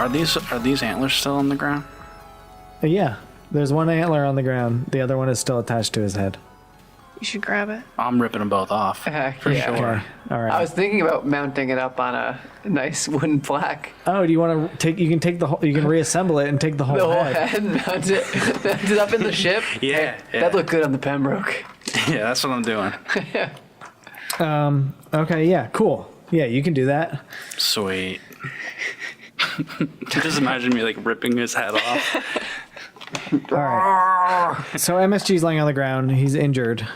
Are these antlers still on the ground? Yeah, there's one antler on the ground. The other one is still attached to his head. You should grab it. I'm ripping them both off. For yeah. sure. Okay, all right. I was thinking about mounting it up on a nice wooden plaque. Oh, do you want to take? You can take the whole. You can reassemble it and take the whole The whole head. head, mount it up in the ship. Yeah. That'd look good on the Pembroke. Yeah, that's what I'm doing. Okay, yeah, cool. Yeah, you can do that. Sweet. Just imagine me like ripping his head off. All right. So MSG's laying on the ground. He's injured.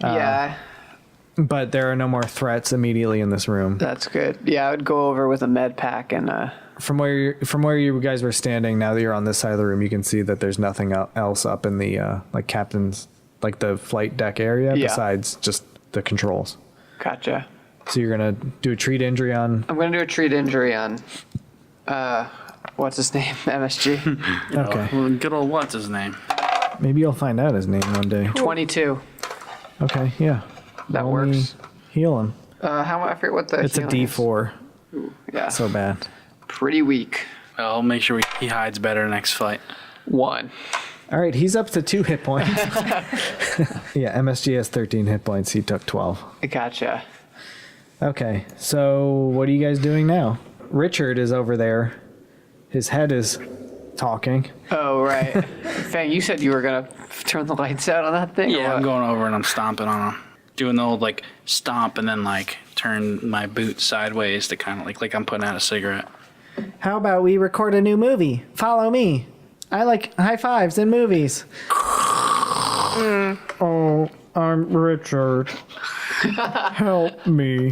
Yeah, But there are no more threats immediately in this room. that's good. Yeah, I would go over with a med pack and From where you guys were standing, now that you're on this side of the room, you can see that there's nothing else up in the like captain's, like the flight deck area besides just the controls. gotcha. So you're gonna do a treat injury on. I'm gonna do a treat injury on what's his name? MSG. Okay. Well, good old what's his name? Maybe you'll find out his name one day. 22. Okay, yeah. That Roll me works. Heal him. I forget what the It's a healing is. D4. Yeah. So bad. Pretty weak. I'll make sure he hides better next fight. 1. All right, he's up to 2 hit points. Yeah, MSG has 13 hit points. He took 12. Gotcha. Okay, so what are you guys doing now? Richard is over there. His head is talking. Oh, right. Fang, you said you were going to turn the lights out on that thing? or Yeah, I'm what? going over and I'm stomping on him. Doing the old like stomp and then like turn my boot sideways to kind of like I'm putting out a cigarette. How about we record a new movie? Follow me. I like high fives in movies. Oh, I'm Richard. Help me.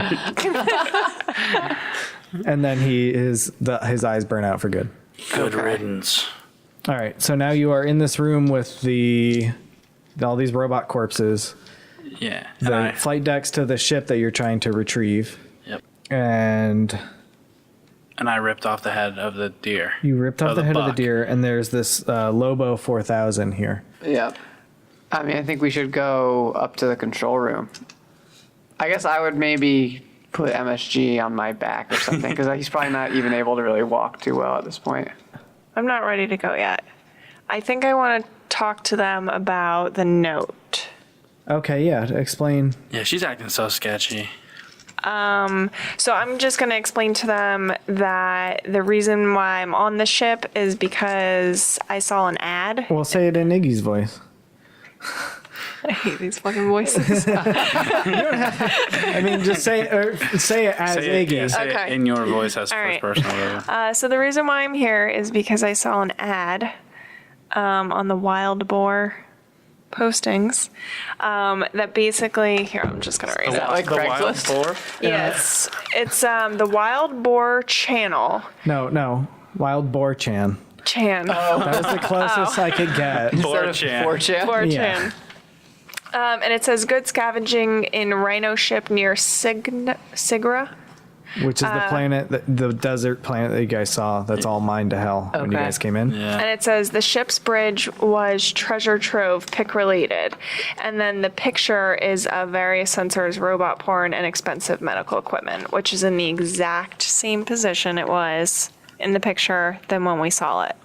And then his eyes burn out for good. Good riddance. All right, so now you are in this room with all these robot corpses, Yeah. the flight decks to the ship that you're trying to retrieve, Yep. and And I ripped off the head of the deer. you ripped off the head of the buck. deer, and there's this Lobo 4000 here. Yeah. I mean, I think we should go up to the control room. I guess I would maybe put MSG on my back or something, because he's probably not even able to really walk too well at this point. I'm not ready to go yet. I think I want to talk to them about the note. Okay, yeah, explain. Yeah, she's acting so sketchy. So I'm just going to explain to them that the reason why I'm on the ship is because I saw an ad. Well, say it in Iggy's voice. I hate these fucking voices. I mean, just say it as Say Iggy. yeah, say Okay. it in your voice as All first right. person or whatever. So the reason why I'm here is because I saw an ad on the wild boar postings that basically, here, I'm just going to read Is it. that like Craigslist? Wild boar? Yes, it's the Wild Boar Channel. No, Wild Boar Chan. Chan. That was the closest I could get. Boar Instead of chan. 4chan? Boar Yeah. Chan. And it says good scavenging in rhino ship near Sigra. Which is the planet, the desert planet that you guys saw. That's all mined to hell when you Okay. guys came in. Yeah. And it says the ship's bridge was treasure trove pick related. And then the picture is of various sensors, robot porn, and expensive medical equipment, which is in the exact same position it was in the picture than when we saw it.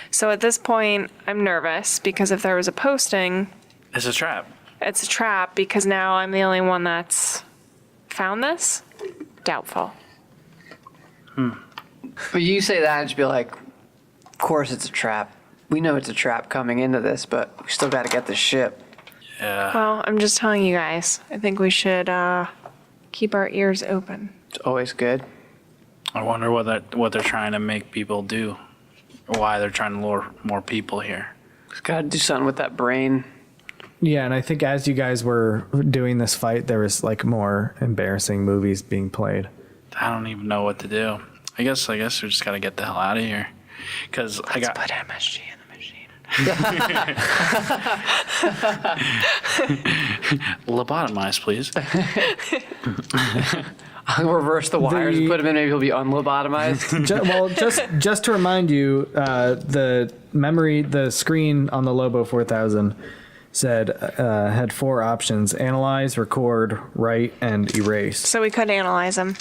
So at this point, I'm nervous because if there was a posting, It's a trap. it's a trap because now I'm the only one that's found this. Doubtful. But you say that and just be like, of course it's a trap. We know it's a trap coming into this, but we still got to get the ship. Yeah. Well, I'm just telling you guys. I think we should keep our ears open. It's always good. I wonder what they're trying to make people do, or why they're trying to lure more people here. Just got to do something with that brain. Yeah, and I think as you guys were doing this fight, there was like more embarrassing movies being played. I don't even know what to do. I guess we just gotta get the hell out of here, because I got. Put MSG in the machine. Lobotomize, please. I'll reverse the wires and put him in. Maybe he'll be unlobotomized. Just to remind you, the screen on the Lobo 4000 said had 4 options: analyze, record, write, and erase. So we could analyze them.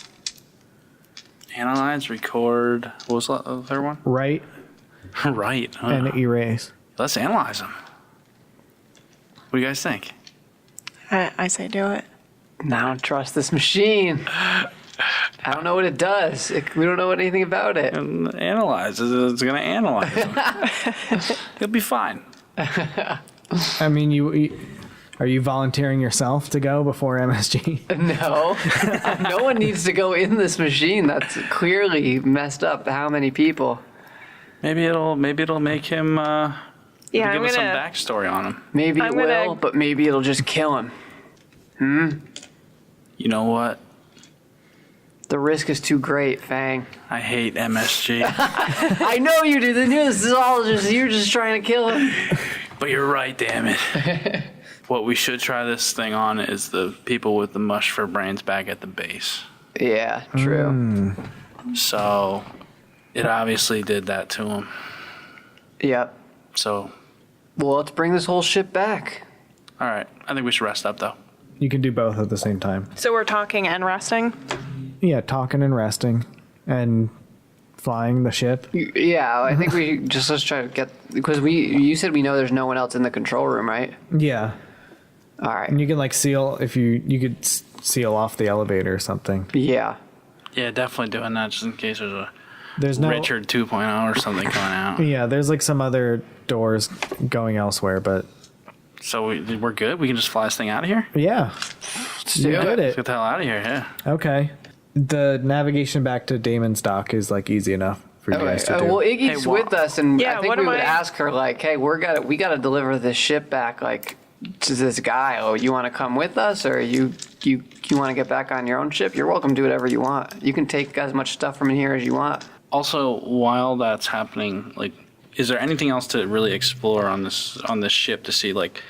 Analyze, record. What was the third one? Write Right. and erase. Let's analyze them. What do you guys think? I say do it. I don't trust this machine. I don't know what it does. We don't know anything about it. And analyze. It's going to analyze them. It'll be fine. I mean, are you volunteering yourself to go before MSG? No. No one needs to go in this machine. That's clearly messed up how many people. Maybe it'll make him Yeah, give I'm us some gonna. backstory on him. Maybe I'm it gonna- will, but maybe it'll just kill him. You know what? The risk is too great, Fang. I hate MSG. I know you do. This is all just, you're just trying to kill him. But you're right, damn it. What we should try this thing on is the people with the mush for brains back at the base. Yeah, true. So it obviously did that to him. Yep. So, Well, let's bring this whole ship back. all right. I think we should rest up, though. You can do both at the same time. So we're talking and resting. Yeah, talking and resting and flying the ship. Yeah, I think we just let's try to get, because you said we know there's no one else in the control room, right? Yeah. All right. And you can like seal if you could seal off the elevator or something. Yeah. Yeah, definitely doing that just in case there's There's a no Richard 2.0 or something coming out. Yeah, there's like some other doors going elsewhere, but So we're good? We can just fly this thing out of here? yeah. You do did it. Let's it. get the hell out of here, yeah. Okay. The navigation back to Damon's dock is like easy enough for you guys to do. Well, Iggy's Hey, well- with us, and Yeah, I think what we am would I- ask her like, "Hey, we got to deliver this ship back, like, to this guy. Oh, you want to come with us, or you want to get back on your own ship? You're welcome to do whatever you want. You can take as much stuff from in here as you want." Also, while that's happening, like, is there anything else to really explore on this ship to see, like,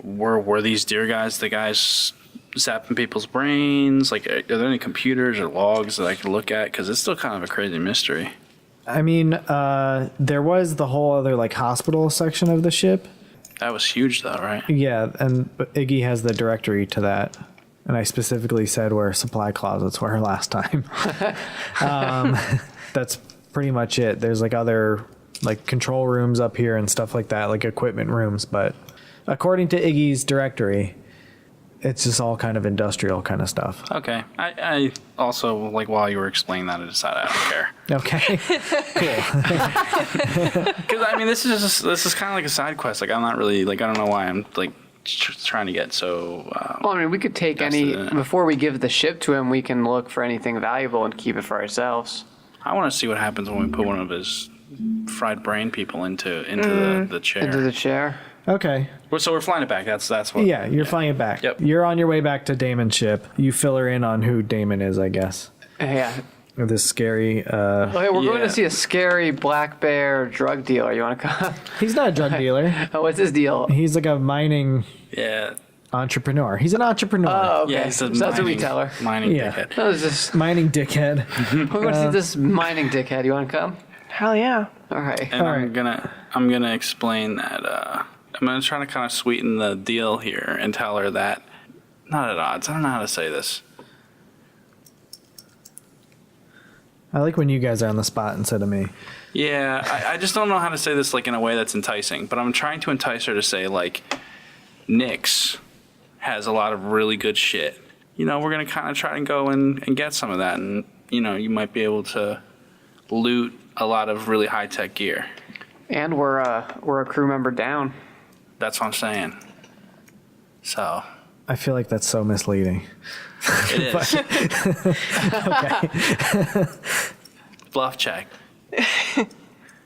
were these deer guys the guys zapping people's brains? Like, are there any computers or logs that I can look at? Because it's still kind of a crazy mystery. I mean, there was the whole other like hospital section of the ship. That was huge, though, right? Yeah, and Iggy has the directory to that. And I specifically said where supply closets were last time. That's pretty much it. There's like other like control rooms up here and stuff like that, like equipment rooms. But according to Iggy's directory, it's just all kind of industrial kind of stuff. Okay. I also, like, while you were explaining that, I decided I don't care. Okay, cool. Because, I mean, this is kind of like a side quest. Like, I'm not really, like, I don't know why I'm, like, trying to get so... Well, I mean, we could take That's any the- before we give the ship to him. We can look for anything valuable and keep it for ourselves. I want to see what happens when we put one of his fried brain people into the chair. Into the chair. Okay. So we're flying it back. That's what. Yeah, you're flying it back. Yep. You're on your way back to Damon's ship. You fill her in on who Damon is, I guess. Yeah. This scary. Okay, we're going Yeah. to see a scary black bear drug dealer. You want to come? He's not a drug dealer. Oh, what's his deal? He's like a mining Yeah. entrepreneur. He's an entrepreneur. Oh, okay. Yeah. He's a So that's what we tell her. Mining Yeah. dickhead. No, it's just, Mining dickhead. we're going to see this mining dickhead. You want to come? Hell yeah. All right. And All I'm gonna explain that. I'm gonna try to kind of sweeten the deal here and tell her that not at odds. I don't know how to say this. I like when you guys are on the spot instead of me. Yeah, I just don't know how to say this like in a way that's enticing. But I'm trying to entice her to say like, Nyx has a lot of really good shit. You know, we're gonna kind of try and go and get some of that, and you know, you might be able to loot a lot of really high tech gear. And we're a crew member down. That's what I'm saying. So I feel like that's so misleading. it is. Okay. Bluff check.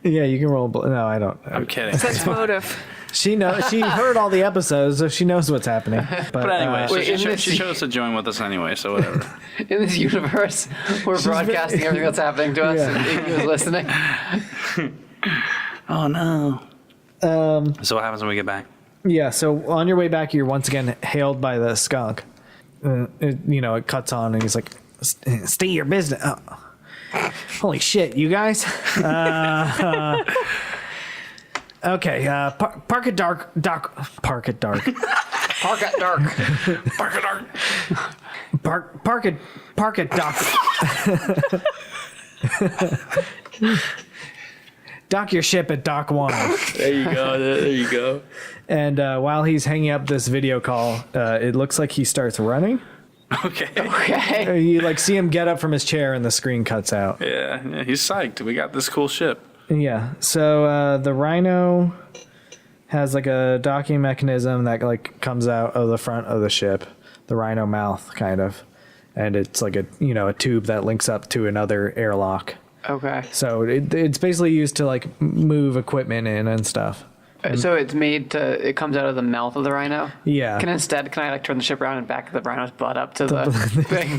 Yeah, you can roll. No, I don't. I'm kidding. That's motive. She knows. She heard all the episodes, so she knows what's happening. But anyway, so Wait, in she this- chose to join with us anyway, so whatever. In this universe, we're broadcasting everything that's happening to us, Yeah. and Iggy was listening. Oh no. So what happens when we get back? Yeah. So on your way back, you're once again hailed by the skunk. It cuts on, and he's like, "Stay your business." Oh. Holy shit, you guys. Okay. Park it dark. Park it dark. Park at dark. Park it dark. Park it dark. Dock your ship at Dock 1. There you go. There you go. And while he's hanging up this video call, it looks like he starts running. Okay. Okay. You like see him get up from his chair and the screen cuts out. Yeah, he's psyched. We got this cool ship. Yeah. So the Rhino has like a docking mechanism that like comes out of the front of the ship, the Rhino mouth kind of, and it's like a a tube that links up to another airlock. Okay. So it's basically used to like move equipment in and stuff. So it comes out of the mouth of the Rhino? Yeah. Can I like turn the ship around and back the Rhino's butt up to the thing?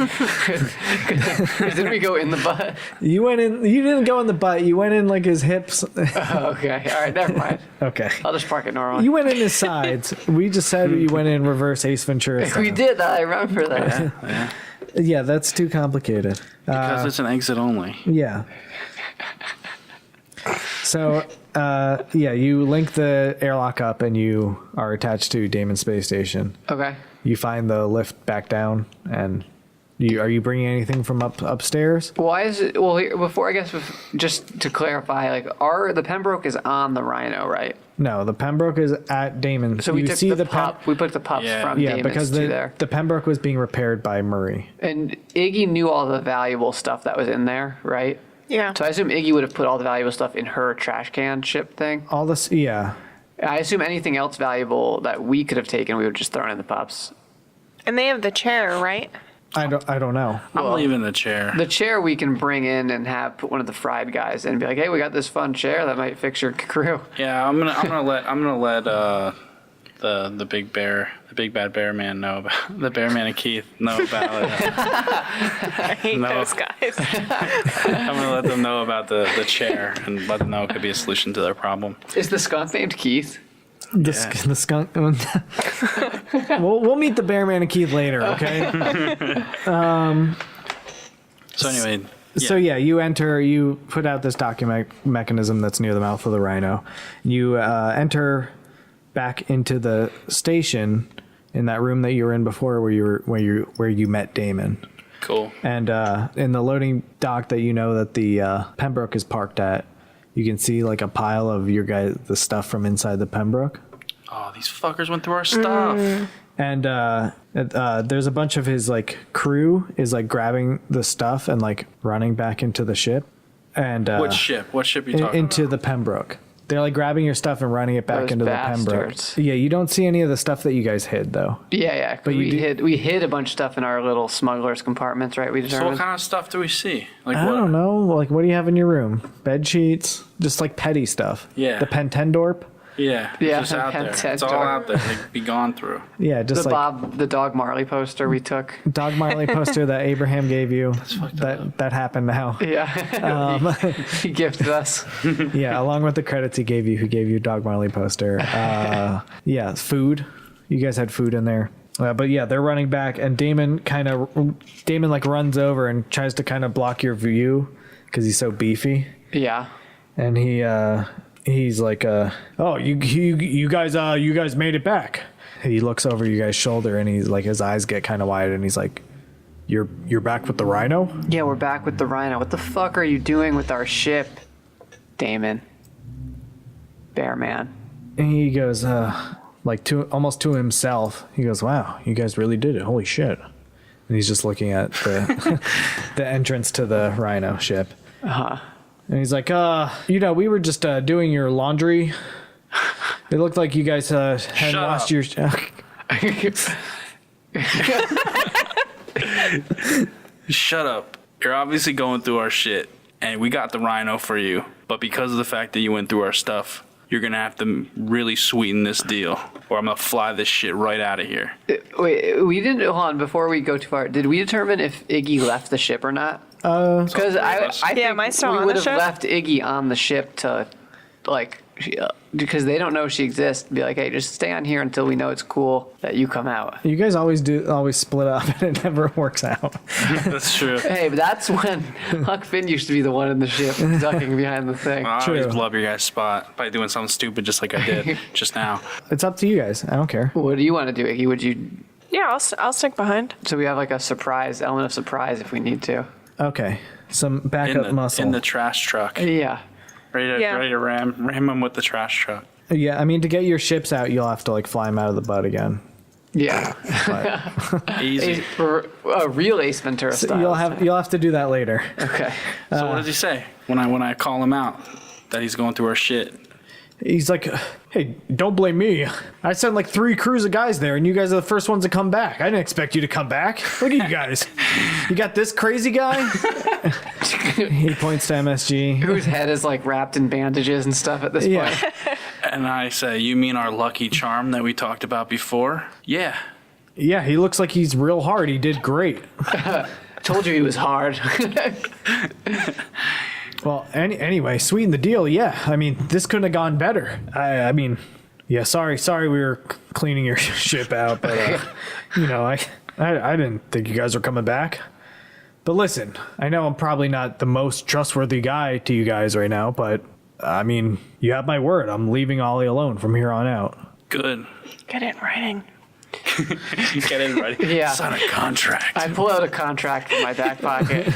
Because then we go in the butt. You went in. You didn't go in the butt. You went in like his hips. Oh, okay. All right. Never mind. Okay. I'll just park it normally. You went in his sides. We just said you went in reverse Ace Ventura style. We did that. I remember that. Yeah. Yeah, that's too complicated. Because it's an exit only. Yeah. So, you link the airlock up and you are attached to Damon's space station. Okay. You find the lift back down, and are you bringing anything from upstairs? Why is it? Well, before I guess, just to clarify, like, the Pembroke is on the Rhino, right? No, the Pembroke is at Damon. So we you took see the pup. We put the pups from Yeah, Damon's because to there. the Pembroke was being repaired by Murray. And Iggy knew all the valuable stuff that was in there, right? Yeah. So I assume Iggy would have put all the valuable stuff in her trash can ship thing. All this, yeah. I assume anything else valuable that we could have taken, we would just thrown in the pups. And they have the chair, right? I don't know. I'm leaving the chair. The chair we can bring in and put one of the fried guys in and be like, hey, we got this fun chair that might fix your crew. Yeah, I'm gonna let the big bad bear man know about the bear man and Keith know about it. I hate those guys. I'm gonna let them know about the chair and let them know it could be a solution to their problem. Is the skunk named Keith? The skunk. we'll meet the Bearman and Keith later, okay? So anyway. So you put out this document mechanism that's near the mouth of the Rhino. You enter back into the station in that room that you were in before, where you met Damon. Cool. And in the loading dock that that the Pembroke is parked at, you can see like a pile of the stuff from inside the Pembroke. Oh, these fuckers went through our stuff. And there's a bunch of his like crew is like grabbing the stuff and like running back into the ship. And What ship? What ship are you talking into about? the Pembroke. They're like grabbing your stuff and running it back Those into bastards. the Pembroke. Yeah, you don't see any of the stuff that you guys hid though. Yeah. But we hid a bunch of stuff in our little smugglers compartments, right? We So determined. what kind of stuff do we see? Like I what? don't know. Like, what do you have in your room? Bed sheets, just like petty stuff. Yeah. The Pentendorp. Yeah. Yeah, It's just out there. Ted It's all Dog. out there. Like, be gone through. Yeah, just The Dog Marley poster we took. Dog Marley poster that Abraham gave you. That happened now. Yeah. He gifted us. Yeah, along with the credits he gave you Dog Marley poster. Yeah, food. You guys had food in there. But yeah, they're running back, and Damon like runs over and tries to kind of block your view because he's so beefy. Yeah. And he's like, oh, you guys made it back. He looks over you guys' shoulder, and he's like, his eyes get kind of wide, and he's like, you're back with the Rhino? Yeah, we're back with the Rhino. What the fuck are you doing with our ship, Damon? Bearman. And he goes, almost to himself. He goes, wow, you guys really did it. Holy shit. And he's just looking at the the entrance to the Rhino ship. Uh-huh. And he's like, we were just doing your laundry. It looked like you guys hadn't Shut washed up. your... Shut up. You're obviously going through our shit, and we got the Rhino for you. But because of the fact that you went through our stuff, you're going to have to really sweeten this deal, or I'm going to fly this shit right out of here. Wait, we didn't. Hold on, before we go too far, did we determine if Iggy left the ship or not? Because I Yeah, am I think still we on would the have ship? left Iggy on the ship to, like, because they don't know she exists. Be like, hey, just stay on here until we know it's cool that you come out. You guys always split up, and it never works out. That's true. Hey, but that's when Huck Finn used to be the one in the ship ducking behind the thing. I always True. blow up your guys' spot by doing something stupid just like I did just now. It's up to you guys. I don't care. What do you want to do, Iggy? Would you? Yeah, I'll stick behind. So we have like a surprise element of surprise if we need to. Okay. some backup muscle. in the trash truck. Yeah. Ready to ram him with the trash truck. Yeah, I mean, to get your ships out, you'll have to like fly them out of the butt again. Yeah. Easy. A real Ace Ventura So style. you'll have to do that later. Okay. So what does he say when I call him out that he's going through our shit? He's like, hey, don't blame me. I sent like 3 crews of guys there, and you guys are the first ones to come back. I didn't expect you to come back. Look at you guys. You got this crazy guy? He points to MSG. Whose head is like wrapped in bandages and stuff at this Yeah. point. And I say, you mean our lucky charm that we talked about before? Yeah. Yeah, he looks like he's real hard. He did great. Told you he was hard. Well, anyway, sweeten the deal. Yeah, I mean, this couldn't have gone better. I mean, yeah, sorry we were cleaning your ship out, but you know, I didn't think you guys were coming back. But listen, I know I'm probably not the most trustworthy guy to you guys right now, but I mean, you have my word. I'm leaving Ollie alone from here on out. Good. Get it in writing. Get it right. Yeah. Sign a contract. I pull out a contract from my back pocket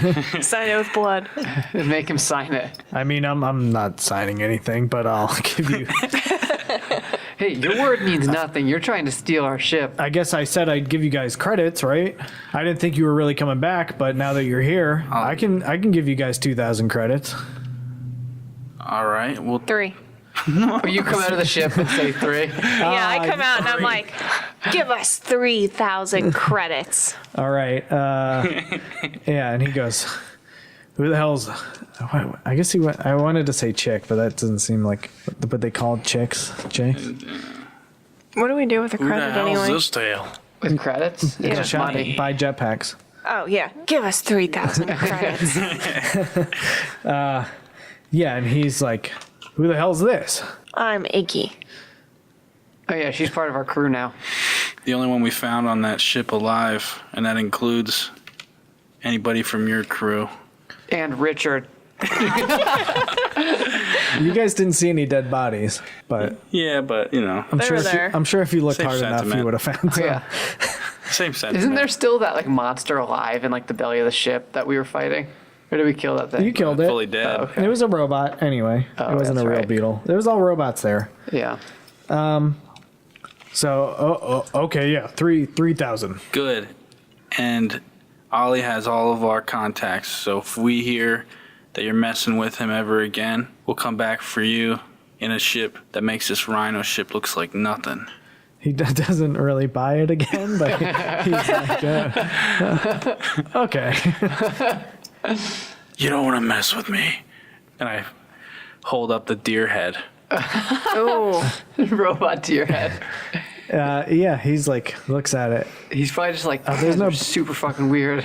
Sign it with blood. and make him sign it. I mean, I'm not signing anything, but I'll give you. Hey, your word means nothing. You're trying to steal our ship. I guess I said I'd give you guys credits, right? I didn't think you were really coming back, but now that you're here, I can give you guys 2,000 credits. All right. Well, 3. Or you come out of the ship and say 3. Yeah, I come out and I'm like, give us 3,000 credits. All right. Yeah, and he goes, who the hell's... I guess he went... I wanted to say chick, but that doesn't seem like... But they called chicks. Chicks? What do we do with the who the credit hell's anyway? this tale? With credits? Yeah. Just money. Buy jetpacks. Oh, yeah. Give us 3,000 credits. Yeah, and he's like, who the hell's this? I'm Iggy. Oh, yeah, she's part of our crew now. The only one we found on that ship alive, and that includes anybody from your crew. And Richard. You guys didn't see any dead bodies, but Yeah, but you know, I'm They sure were if you, there. I'm sure if you looked Same hard enough, sentiment. you would have found some. Yeah. same sentiment. Isn't there still that like monster alive in like the belly of the ship that we were fighting? Or did we kill that thing? You killed it. fully dead? Oh, okay. It was a robot anyway. Oh, it wasn't a that's real right. beetle. There was all robots there. Yeah. So okay, yeah, 3,000. Good. And Ollie has all of our contacts, so if we hear that you're messing with him ever again, we'll come back for you in a ship that makes this Rhino ship looks like nothing. He doesn't really buy it again, but he's like, okay. You don't want to mess with me. And I hold up the deer head. Oh, Robot to your head. Yeah, he's like, looks at it. He's probably just like, there's there's no- no super fucking weird.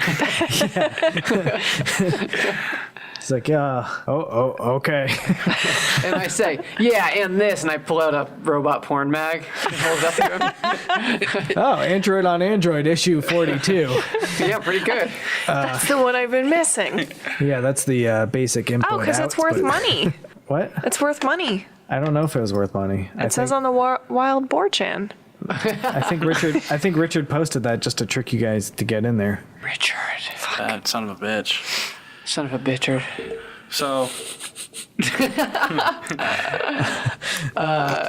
He's like, okay. And I say, yeah, and this, and I pull out a robot porn mag and hold it up to him. Oh, Android on Android, issue 42. Yeah, pretty good. that's the one I've been missing. Yeah, that's the basic input. Oh, because it's worth money. What? It's worth money. I don't know if it was worth money. It says on the Wild Boar Chan. I think Richard posted that just to trick you guys to get in there. Richard. That son of a bitch. Son of a bitchard. So.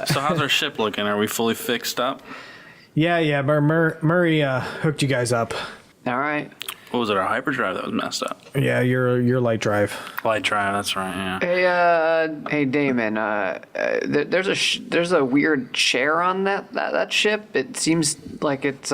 So how's our ship looking? Are we fully fixed up? Yeah, Murray hooked you guys up. All right. What was it? Our hyperdrive that was messed up. Yeah, your light drive. Light drive. That's right. Yeah. Hey, Damon. There's a weird chair on that ship. It seems like it's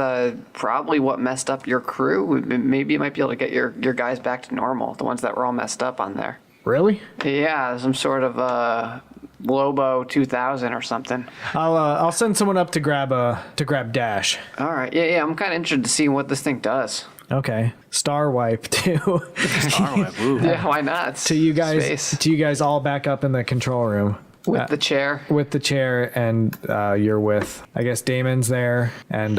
probably what messed up your crew. Maybe you might be able to get your guys back to normal. The ones that were all messed up on there. Really? Yeah, some sort of Lobo 2000 or something. I'll send someone up to grab Dash. All right. Yeah. I'm kind of interested to see what this thing does. Okay. Star wipe too. Starlight, ooh. Yeah, why not? to you guys. Space. To you guys all back up in the control room. With the chair. With the chair, and you're with, I guess Damon's there, and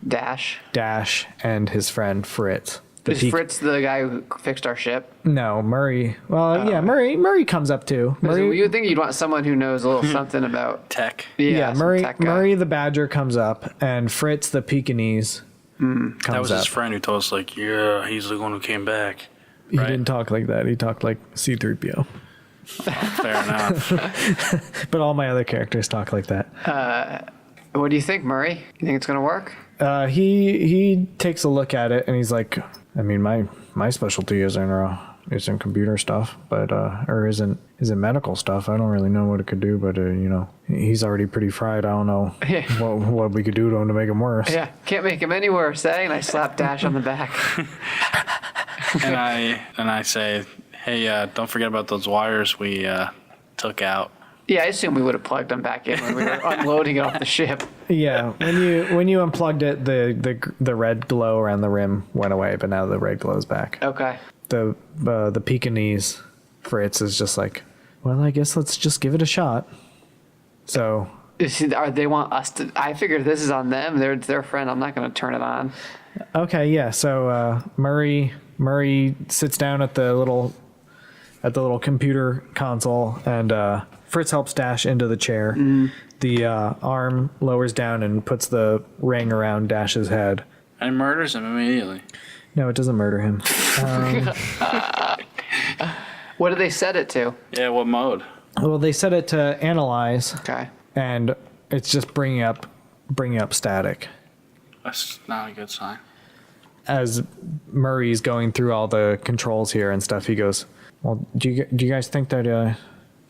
Dash. Dash and his friend Fritz. Is Fritz the guy who fixed our ship? No, Murray. Well, yeah, Murray comes up too. Murray, You would think you'd want someone who knows a little something about. Tech. yeah, some Murray. tech guy. Murray the Badger comes up, and Fritz the Pekingese comes That was up. his friend who told us, like, yeah, he's the one who came back. He Right. didn't talk like that. He talked like C-3PO. Fair enough. But all my other characters talk like that. What do you think, Murray? You think it's going to work? He takes a look at it and he's like, I mean, my specialty isn't computer stuff, but or isn't medical stuff. I don't really know what it could do, but he's already pretty fried. I don't know what we could do to him to make him worse. Yeah, can't make him any worse, eh? And I slap Dash on the back. and I say, hey, don't forget about those wires we took out. Yeah, I assume we would have plugged them back in when we were unloading it off the ship. Yeah, when you unplugged it, the red glow around the rim went away, but now the red glow's back. Okay. The Pekingese Fritz is just like, well, I guess let's just give it a shot. So They want us to... I figured this is on them. They're their friend. I'm not going to turn it on. okay, yeah. So Murray sits down at the little computer console, and Fritz helps Dash into the chair. The arm lowers down and puts the ring around Dash's head. And murders him immediately. No, it doesn't murder him. What did they set it to? Yeah, what mode? Well, they set it to analyze, Okay. and it's just bringing up static. That's not a good sign. As Murray's going through all the controls here and stuff, he goes, "Well, do you guys think that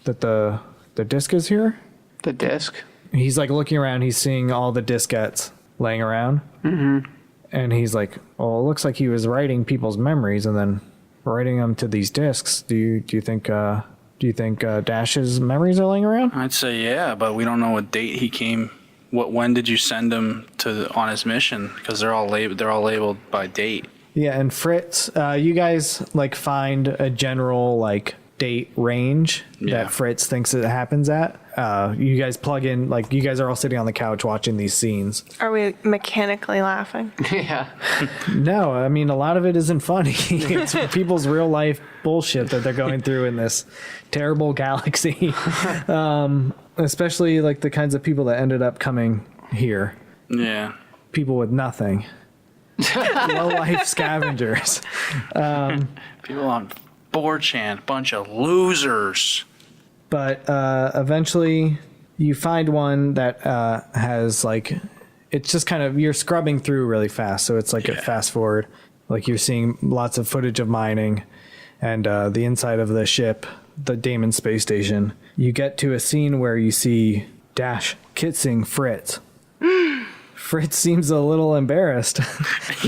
the disc is here?" The disc? He's like looking around. He's seeing all the diskettes laying around, and he's like, "Well, it looks like he was writing people's memories and then writing them to these discs. Do you think Dash's memories are laying around?" I'd say yeah, but we don't know what date he came. When did you send him on his mission? Because they're all labeled by date. Yeah, and Fritz, you guys like find a general like date range that Fritz thinks it happens at. You guys plug in, like you guys are all sitting on the couch watching these scenes. Are we mechanically laughing? Yeah. No, I mean a lot of it isn't funny. It's people's real life bullshit that they're going through in this terrible galaxy. Especially like the kinds of people that ended up coming here. Yeah. People with nothing. Low life scavengers. People on 4chan, bunch of losers. But eventually you find one that has like, it's just kind of, you're scrubbing through really fast. So it's like a fast forward, like you're seeing lots of footage of mining and the inside of the ship, the Damon space station. You get to a scene where you see Dash kissing Fritz. Fritz seems a little embarrassed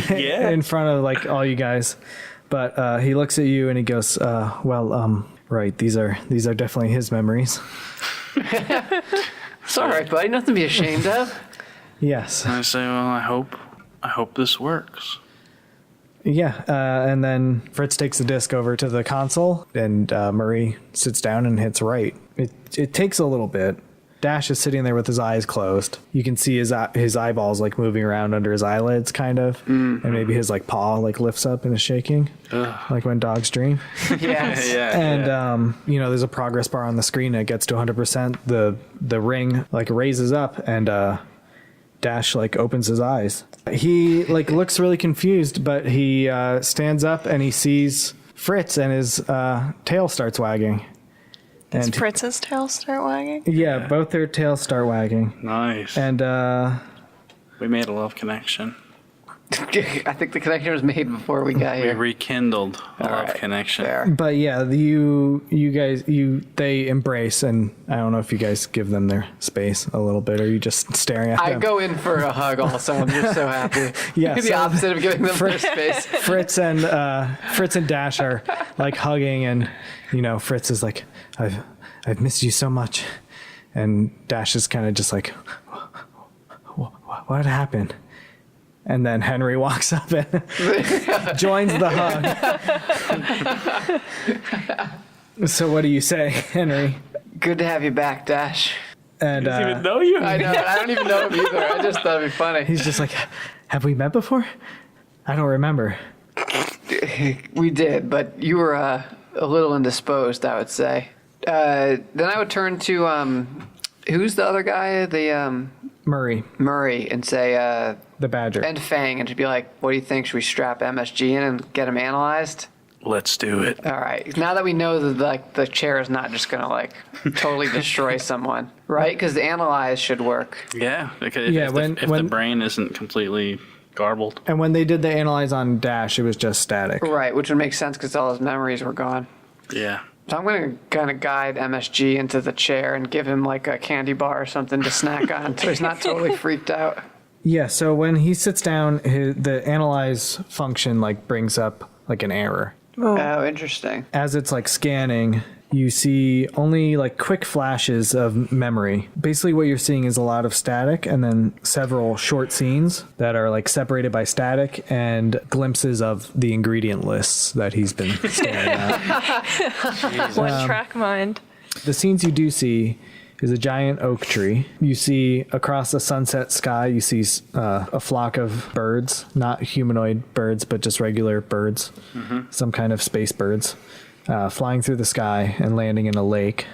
in front of like all you guys. But he looks at you and he goes, right, these are definitely his memories. It's all right, buddy. Nothing to be ashamed of. Yes. And I say, well, I hope this works. Yeah, and then Fritz takes the disc over to the console, and Murray sits down and hits right. It takes a little bit. Dash is sitting there with his eyes closed. You can see his eyeballs like moving around under his eyelids, kind of, and maybe his like paw like lifts up and is shaking, like when dogs dream. Yes. And there's a progress bar on the screen. And it gets to 100%. The ring like raises up, and Dash like opens his eyes. He like looks really confused, but he stands up and he sees Fritz, and his tail starts wagging. Does Fritz's tail start wagging? Yeah, both their tails start wagging. Nice. And we made a love connection. I think the connection was made before we got We here. rekindled a All love right, connection. fair. but yeah, you guys they embrace, and I don't know if you guys give them their space a little bit, or you just staring at I them. go in for a hug also. I'm just so happy. Yeah, The so- opposite of giving them their space. Fritz and Dash are like hugging, and Fritz is like, I've missed you so much, and Dash is kind of just like, what happened? And then Henry walks up and joins the hug. So what do you say, Henry? Good to have you back, Dash. And Even know you. I know. I don't even know him either. I just thought it'd be funny. he's just like, have we met before? I don't remember. We did, but you were a little indisposed, I would say. Then I would turn to who's the other guy? The Murray, Murray, and say the Badger. and Fang, and just be like, "What do you think? Should we strap MSG in and get him analyzed?" Let's do it. All right. Now that we know that like the chair is not just gonna like totally destroy someone, right? Because the analyze should work. Yeah. Because if the brain isn't completely garbled. And when they did the analyze on Dash, it was just static. Right, which would make sense because all his memories were gone. Yeah. So I'm going to kind of guide MSG into the chair and give him like a candy bar or something to snack on so he's not totally freaked out. Yeah, so when he sits down, the analyze function like brings up like an error. Oh, interesting. As it's like scanning, you see only like quick flashes of memory. Basically what you're seeing is a lot of static and then several short scenes that are like separated by static and glimpses of the ingredient lists that he's been staring at. One track mind. The scenes you do see is a giant oak tree. You see across the sunset sky, you see a flock of birds, not humanoid birds, but just regular birds, some kind of space birds. Flying through the sky and landing in a lake.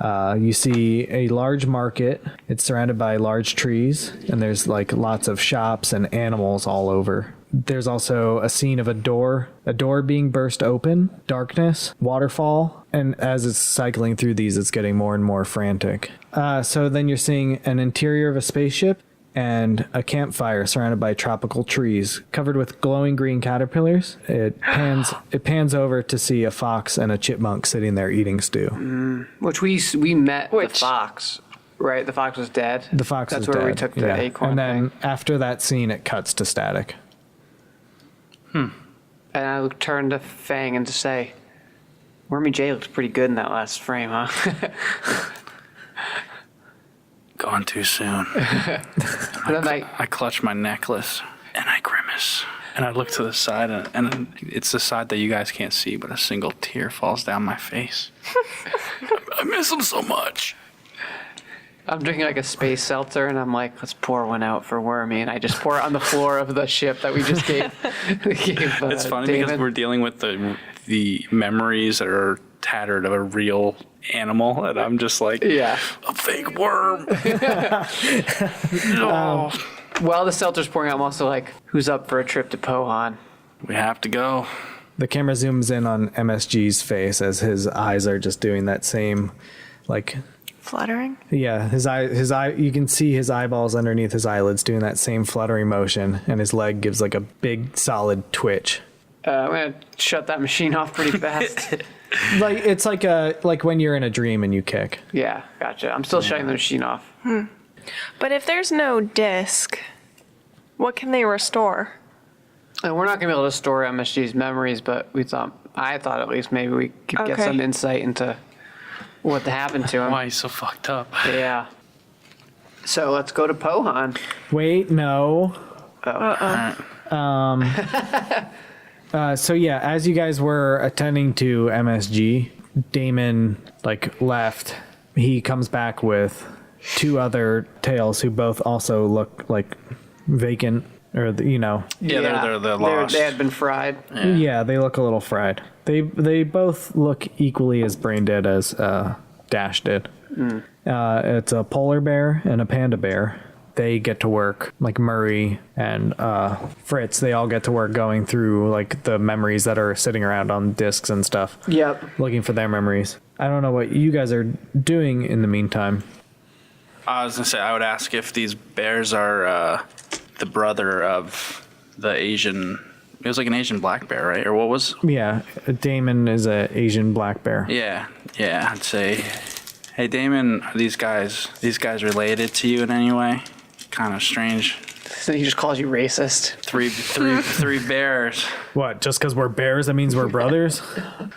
You see a large market. It's surrounded by large trees, and there's like lots of shops and animals all over. There's also a scene of a door being burst open, darkness, waterfall, and as it's cycling through these, it's getting more and more frantic. So then you're seeing an interior of a spaceship and a campfire surrounded by tropical trees covered with glowing green caterpillars. It pans over to see a fox and a chipmunk sitting there eating stew. Which we met the fox, right? The fox was dead. The fox That's was where dead. we took the acorn And then thing. after that scene, it cuts to static. And I turned to Fang and to say, Wormy J looks pretty good in that last frame, huh? Gone too soon. Then I clutch my necklace and I grimace. And I look to the side, and it's the side that you guys can't see, but a single tear falls down my face. I miss him so much. I'm drinking like a space seltzer, and I'm like, let's pour one out for Wormy, and I just pour it on the floor of the ship that we just gave. It's funny David. because we're dealing with the memories that are tattered of a real animal, and I'm just like, Yeah. a fake worm. No. While the seltzer's pouring out, I'm also like, who's up for a trip to Pohan? We have to go. The camera zooms in on MSG's face as his eyes are just doing that same, like, Fluttering? yeah, his eye. You can see his eyeballs underneath his eyelids doing that same fluttering motion, and his leg gives like a big solid twitch. I'm gonna shut that machine off pretty fast. Like it's like when you're in a dream and you kick. Yeah, gotcha. I'm still shutting the machine off. But if there's no disc, what can they restore? And we're not gonna be able to store MSG's memories, but I thought at least maybe we could get Okay. some insight into what happened to him. Why he's so fucked up? Yeah. So let's go to Pohan. Wait, no. Oh. So yeah, as you guys were attending to MSG, Damon like left. He comes back with two other tails who both also look like vacant, or Yeah, they're lost. They had been fried. yeah, they look a little fried. They both look equally as brain dead as Dash did. It's a polar bear and a panda bear. They get to work, like Murray and Fritz, they all get to work going through like the memories that are sitting around on discs and stuff. Yep. Looking for their memories. I don't know what you guys are doing in the meantime. I was gonna say, I would ask if these bears are the brother of the Asian. It was like an Asian black bear, right? Or what was? Yeah, Damon is a Asian black bear. Yeah. I'd say, hey Damon, are these guys related to you in any way? Kind of strange. So he just calls you racist. Three bears. What, just because we're bears, that means we're brothers?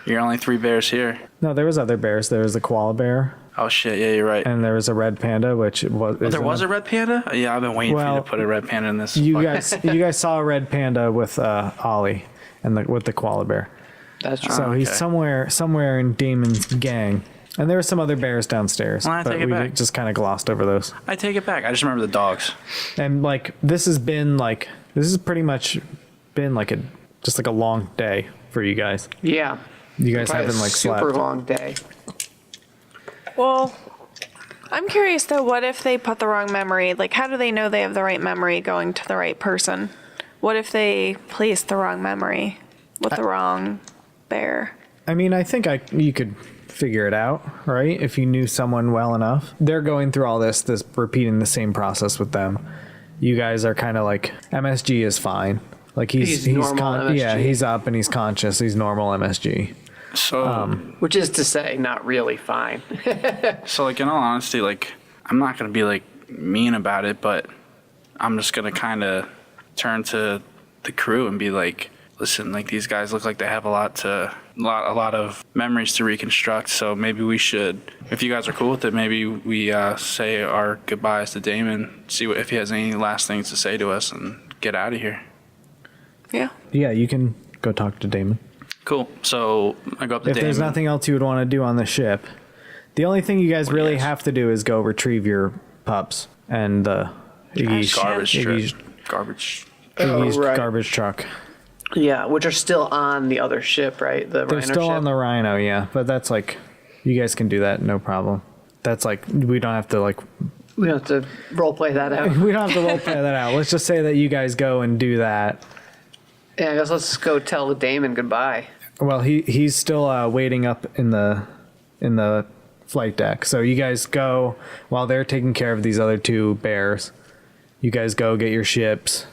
You're only 3 bears here. No, there was other bears. There was a koala bear, Oh shit! Yeah, you're right. and there was a red panda, which was... There was a red panda? Yeah, I've been waiting for you Well, to put a red panda in this. You fuck- guys saw a red panda with Ollie and with the koala bear. That's true. So he's okay. somewhere in Damon's gang. And there were some other bears downstairs, Well, I but take it we back. just kind of glossed over those. I take it back. I just remember the dogs. And like this has pretty much been like a long day for you guys. Yeah. You guys Probably haven't a like super slept. long day. Well, I'm curious though, what if they put the wrong memory? Like, how do they know they have the right memory going to the right person? What if they placed the wrong memory with the wrong bear. I mean, I think you could figure it out, right? If you knew someone well enough. They're going through all this repeating the same process with them. You guys are kind of like, MSG is fine. Like he's normal MSG. Yeah, he's up and he's conscious. He's normal MSG. So, Which is to say, not really fine. so like in all honesty, like I'm not gonna be like mean about it, but I'm just gonna kind of turn to the crew and be like, listen, like these guys look like they have a lot of memories to reconstruct. So maybe we should, if you guys are cool with it, maybe we say our goodbyes to Damon, see if he has any last things to say to us, and get out of here. Yeah. Yeah, you can go talk to Damon. Cool. So I go up to If Damon. there's nothing else you would want to do on the ship, the only thing you guys really have to do is go retrieve your pups and Iggy's garbage right. garbage truck. Yeah, which are still on the other ship, right? The They're Rhino still ship. on the Rhino, yeah. But that's like, you guys can do that, no problem. That's like, we don't have to like, We don't have to roleplay that out. we don't have to role play that out. Let's just say that you guys go and do that. Yeah, I guess let's go tell Damon goodbye. Well, he's still waiting up in the flight deck. So you guys go while they're taking care of these other two bears. You guys go get your ships,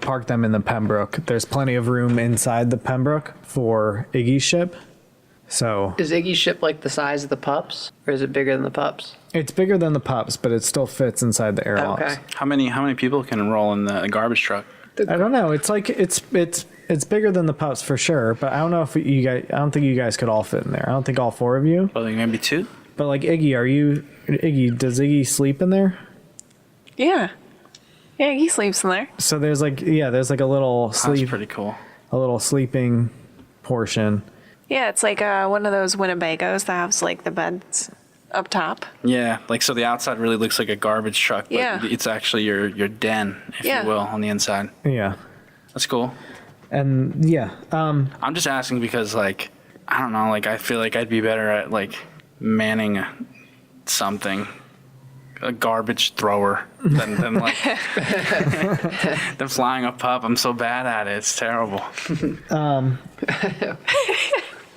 park them in the Pembroke. There's plenty of room inside the Pembroke for Iggy's ship. So Is Iggy's ship like the size of the pups, or is it bigger than the pups? it's bigger than the pups, but it still fits inside the airlocks. Okay. How many people can enroll in the garbage truck? I don't know. It's like it's bigger than the pups for sure, but I don't know if you guys. I don't think you guys could all fit in there. I don't think all four of you. Well, maybe two. But like Iggy? Does Iggy sleep in there? Yeah. Yeah, he sleeps in there. So there's like a little That's sleep, pretty cool. a little sleeping portion. Yeah, it's like one of those Winnebagos that has like the beds up top. Yeah, like so the outside really looks like a garbage truck, but Yeah. it's actually your den, if Yeah. you will, on the inside. Yeah, That's cool. and yeah, I'm just asking because, like, I don't know, like I feel like I'd be better at like manning something, a garbage thrower, than like than flying a pup. I'm so bad at it. It's terrible.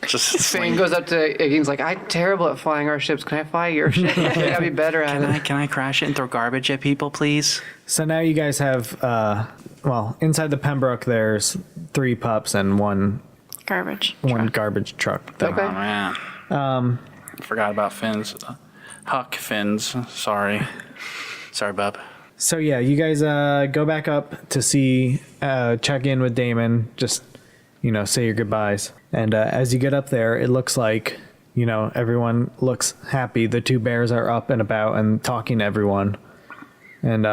Just Fang swing. goes up to Iggy and's like, I'm terrible at flying our ships. Can I fly your ship? I think I'd be better at it. Can I crash it and throw garbage at people, please? so now you guys have inside the Pembroke there's 3 pups and one Garbage. garbage truck. Thing. Okay. Oh man. Forgot about fins. Huck fins. Sorry, bub. So yeah, you guys go back up to see, check in with Damon, just, say your goodbyes. And as you get up there, it looks like, everyone looks happy. The 2 bears are up and about and talking to everyone. And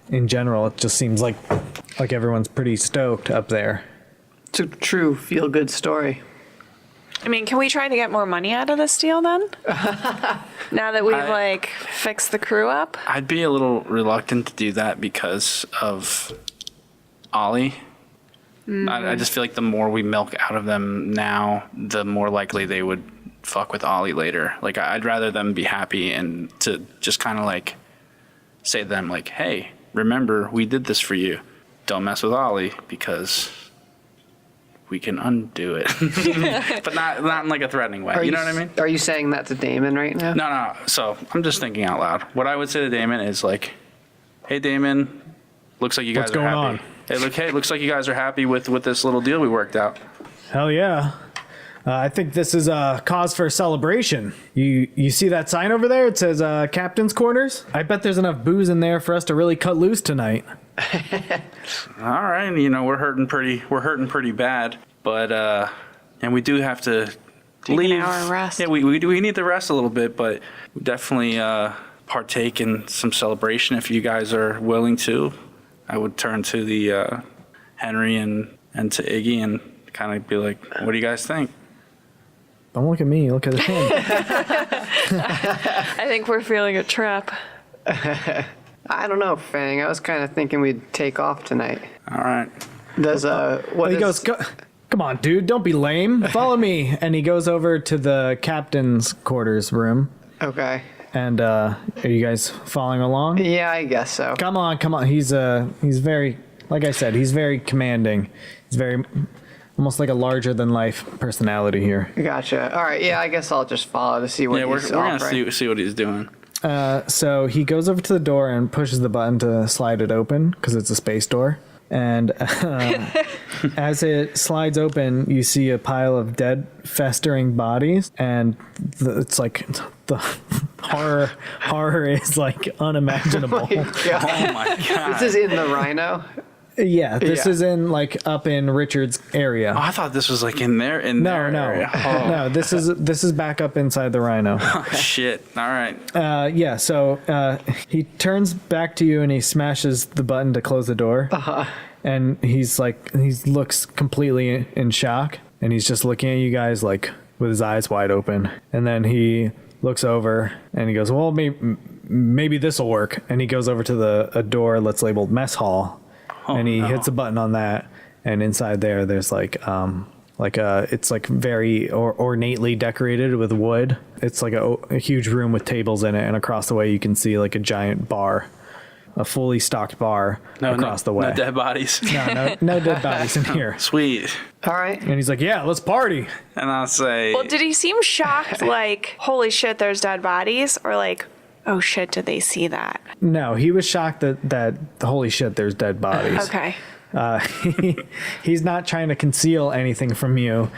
in general, it just seems like everyone's pretty stoked up there. It's a true feel-good story. I mean, can we try to get more money out of this deal then? Now that we've fixed the crew up? I'd be a little reluctant to do that because of Ollie. I just feel like the more we milk out of them now, the more likely they would fuck with Ollie later. Like, I'd rather them be happy and to just kind of like say to them, like, hey, remember, we did this for you. Don't mess with Ollie because we can undo it. But not in like a threatening way. You know what I mean? Are you saying that to Damon right now? No. So I'm just thinking out loud. What I would say to Damon is like, hey, Damon, looks like you guys What's are going happy. on? Hey, looks like you guys are happy with this little deal we worked out. Hell yeah. I think this is a cause for celebration. You see that sign over there? It says Captain's Quarters. I bet there's enough booze in there for us to really cut loose tonight. All right, we're hurting pretty bad, but and we do have to leave. an hour rest. Yeah, we need to rest a little bit, but we definitely partake in some celebration if you guys are willing to. I would turn to the Henry and to Iggy and kind of be like, what do you guys think? Don't look at me. Look at him. I think we're feeling a trap. I don't know, Fang. I was kind of thinking we'd take off tonight. All right. Does what He is- goes, come on, dude. Don't be lame. Follow me. And he goes over to the captain's quarters room. Okay. And are you guys following along? Yeah, I guess so. Come on. He's very, like I said, he's very commanding. He's very almost like a larger than life personality here. Gotcha. All right. Yeah, I guess I'll just follow to see what Yeah, we're he's gonna offering. see what he's doing. So he goes over to the door and pushes the button to slide it open because it's a space door. And as it slides open, you see a pile of dead, festering bodies, and it's like the horror is like unimaginable. Oh my god! This is in the Rhino. Yeah, this Yeah. is in like up in Richard's area. Oh, I thought this was like in their No, area. Oh. no, this is back up inside the Rhino. Oh shit! All right. Yeah, so he turns back to you and he smashes the button to close the door. And he looks completely in shock, and he's just looking at you guys like with his eyes wide open. And then he looks over and he goes, "Well, maybe this will work." And he goes over to a door that's labeled mess hall, and he hits a button on that, and inside there's it's like very ornately decorated with wood. It's like a huge room with tables in it, and across the way you can see like a giant bar, a fully stocked bar across the way. No dead bodies. No dead bodies in here. Sweet. All right. And he's like, "Yeah, let's party." And I'll say, Well, did he seem shocked, like, holy shit, there's dead bodies? Or like, oh shit, did they see that? No, he was shocked that holy shit, there's dead bodies. Okay. He's not trying to conceal anything from you.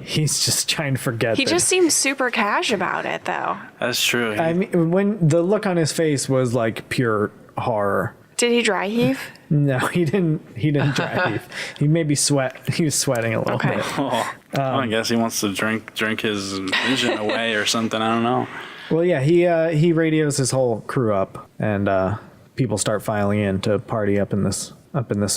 He's just trying to forget. He just seemed super cash about it, though. that's true. I mean, when the look on his face was like pure horror. Did he dry heave? No, he didn't dry heave. He maybe he was sweating a little Okay. bit. Oh, I guess he wants to drink his vision away or something. I don't know. Well, yeah, he radios his whole crew up, and people start filing in to party up in this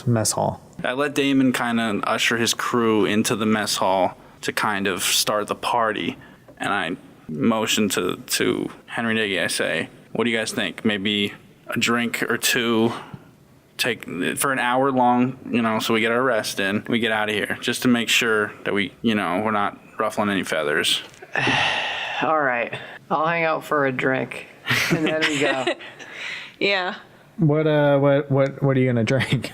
mess hall. I let Damon kind of usher his crew into the mess hall to kind of start the party, and I motion to Henry and Iggy. I say, "What do you guys think? Maybe a drink or two, take for an hour long, so we get our rest in, we get out of here, just to make sure that we're not ruffling any feathers." All right. I'll hang out for a drink, and then we go. Yeah. What are you gonna drink?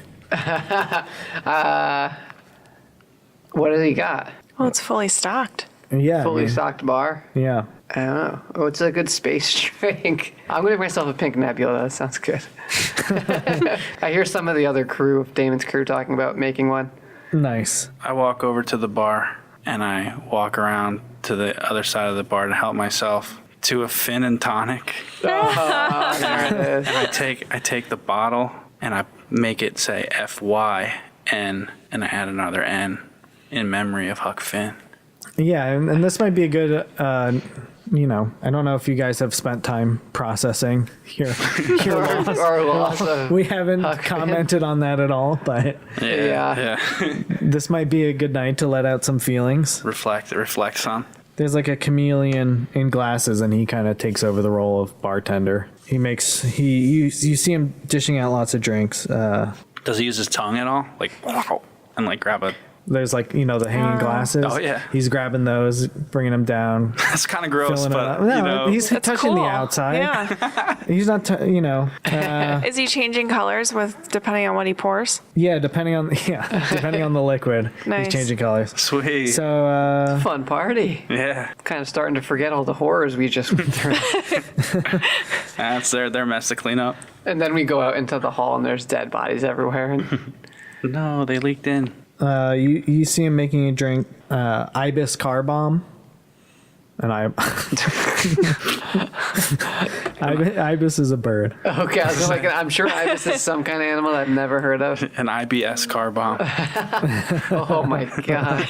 What has he got? Well, it's fully stocked. Yeah, Fully man. stocked bar? Yeah. I don't know. Oh, it's a good space drink. I'm going to make myself a pink nebula. That sounds good. I hear some of the other crew, Damon's crew, talking about making one. Nice. I walk over to the bar and I walk around to the other side of the bar to help myself to a Finn and tonic. Oh, there it is. And I take the bottle and I make it say FYN and I add another N in memory of Huck Finn. Yeah, and this might be a good. I don't know if you guys have spent time processing your loss. Our loss of We haven't Huck Finn. commented on that at all, but Yeah. this might be a good night to let out some feelings. Reflect some. There's like a chameleon in glasses, and he kind of takes over the role of bartender. You see him dishing out lots of drinks. Does he use his tongue at all? Like, and like grab a. There's like the hanging glasses. Oh, yeah. He's grabbing those, bringing them down, That's kind of gross, filling it up. but No, he's That's touching cool. the outside. Yeah. He's not. Is he changing colors depending on what he pours? Yeah, depending on the liquid, Nice. he's changing colors. sweet. So fun party. Yeah, Kind of starting to forget all the horrors we just went through. that's their mess to clean up. And then we go out into the hall and there's dead bodies everywhere. And No, they leaked in. you see him making a drink, ibis car bomb, and ibis is a bird. okay, I was like, I'm sure ibis is some kind of animal I've never heard of. An IBS car bomb. Oh my god.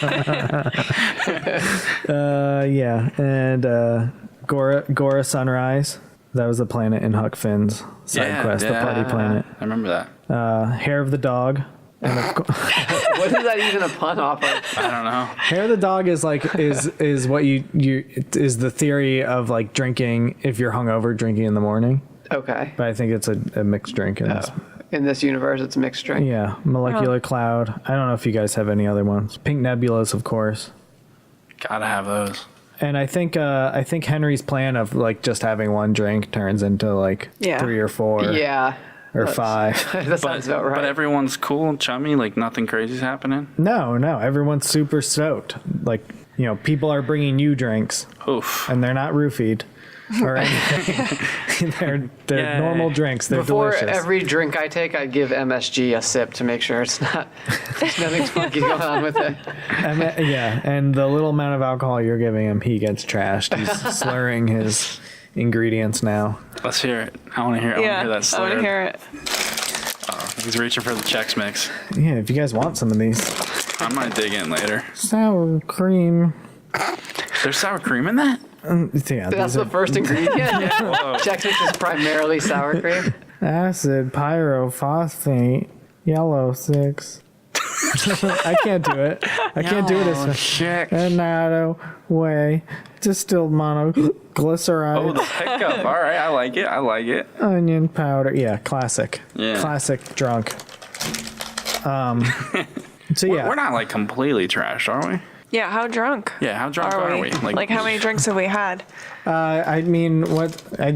Yeah, and Gora Sunrise. That was the planet in Huck Finn's side quest, the party planet. I remember that. Hair of the dog. What is that even a pun off of? I don't know. Hair of the dog is like is what you is the theory of like drinking if you're hungover, drinking in the morning. Okay. But I think it's a mixed drink in this. In this universe, it's mixed drink. Yeah, molecular cloud. I don't know if you guys have any other ones. Pink nebulas, of course. Gotta have those. And I think Henry's plan of like just having one drink turns into like Yeah. 3 or 4. Yeah. or 5. That sounds about right. But everyone's cool and chummy, like nothing crazy's happening. No, everyone's super stoked. Like, people are bringing you drinks, Oof. and they're not roofied or anything. they're Yay. normal drinks. They're Before delicious. every drink I take, I give MSG a sip to make sure it's not nothing's funky going on with it. And the little amount of alcohol you're giving him, he gets trashed. He's slurring his ingredients now. Let's hear it. I want to hear. Yeah, I want to hear that I slur. want to hear it. He's reaching for the Chex Mix. Yeah, if you guys want some of these. I might dig in later. Sour cream. There's sour cream in that? Yeah, That's these the are first ingredient. Whoa. Chex Mix is primarily sour cream. acid pyrophosphate yellow 6. I can't do it. I can't do it as Check. annatto way distilled monoglyceride. Oh, the hiccup. All right, I like it. Onion powder. Yeah, classic. Yeah. Classic drunk. So yeah, We're not like completely trashed, are we? Yeah, how drunk? Yeah, how drunk are we? Like how many drinks have we had? I mean,